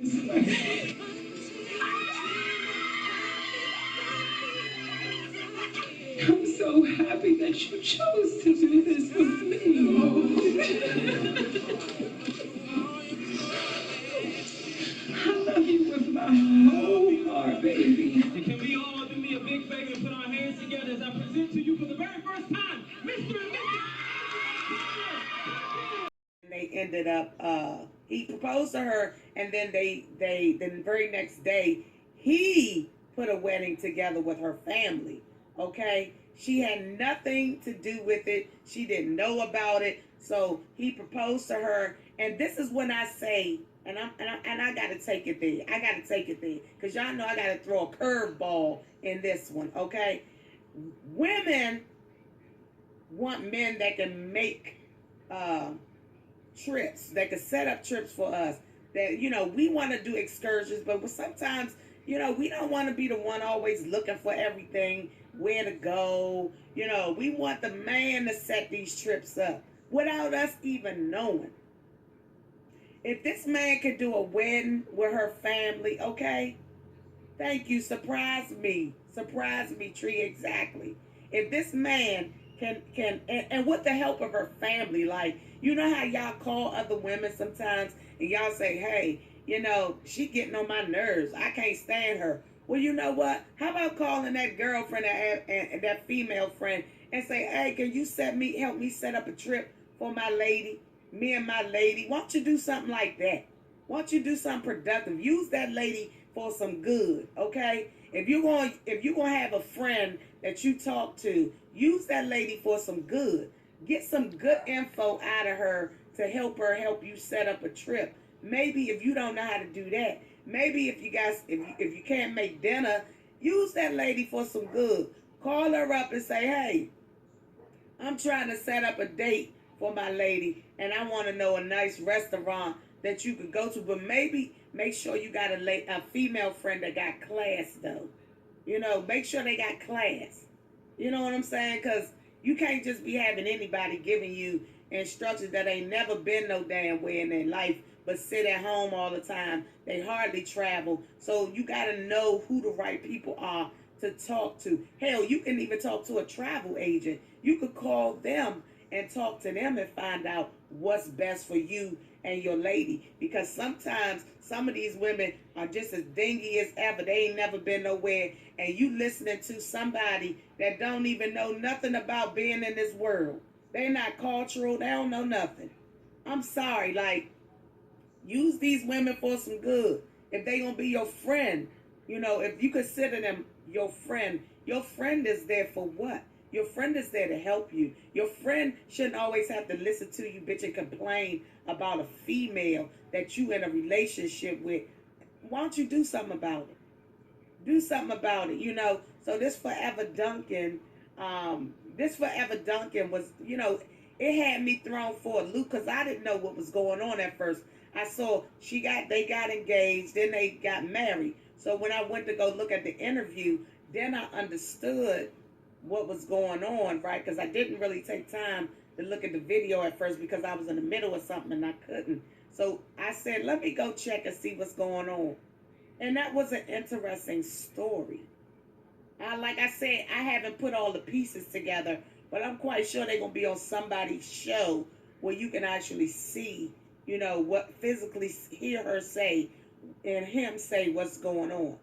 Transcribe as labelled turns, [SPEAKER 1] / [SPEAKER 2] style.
[SPEAKER 1] I'm so happy that you chose to do this with me. I love you with my whole heart, baby. And can we all do me a big favor and put our hands together as I present to you for the very first time, Mr. and Mrs.
[SPEAKER 2] They ended up he proposed to her, and then then the very next day he put a wedding together with her family. Okay, she had nothing to do with it, she didn't know about it, so he proposed to her. And this is when I say, and I gotta take it there, I gotta take it there, because y'all know I gotta throw a curveball in this one. Okay, women want men that can make trips, that could set up trips for us. That, we want to do excursions, but sometimes, we don't want to be the one always looking for everything, where to go. We want the man to set these trips up without us even knowing. If this man could do a wedding with her family, okay, thank you. Surprise me, Tree. Exactly. If this man and with the help of her family, like, you know how y'all call other women sometimes and y'all say, hey, she getting on my nerves, I can't stand her. Well, you know what? How about calling that girlfriend and that female friend and say, hey, can you help me set up a trip for my lady, me and my lady? Why don't you do something like that? Why don't you do something productive? Use that lady for some good, okay? If you're going to have a friend that you talk to, use that lady for some good. Get some good info out of her to help you set up a trip. Maybe if you don't know how to do that, maybe if you can't make dinner, use that lady for some good. Call her up and say, hey, I'm trying to set up a date for my lady, and I want to know a nice restaurant that you could go to, but maybe make sure you got a female friend that got class, though. Make sure they got class. You know what I'm saying? Because you can't just be having anybody giving you instructions that ain't never been no damn way in their life, but sit at home all the time. They hardly travel. So you got to know who the right people are to talk to. Hell, you can even talk to a travel agent. You could call them and talk to them and find out what's best for you and your lady. Because sometimes some of these women are just as dingy as ever. They ain't never been nowhere. And you listening to somebody that don't even know nothing about being in this world. They're not cultural. They don't know nothing. I'm sorry. Like, use these women for some good. If they gonna be your friend, if you consider them your friend is there for what? Your friend is there to help you. Your friend shouldn't always have to listen to you bitch and complain about a female that you in a relationship with. Why don't you do something about it? Do something about it, So this Forever Duncan, was, it had me thrown for a loop because I didn't know what was going on at first. I saw they got engaged, then they got married. So when I went to go look at the interview, then I understood what was going on, right? Because I didn't really take time to look at the video at first because I was in the middle of something and I couldn't. So I said, let me go check and see what's going on. And that was an interesting story. Like I said, I haven't put all the pieces together, but I'm quite sure they're going to be on somebody's show where you can actually see, what physically hear her say and him say what's going on.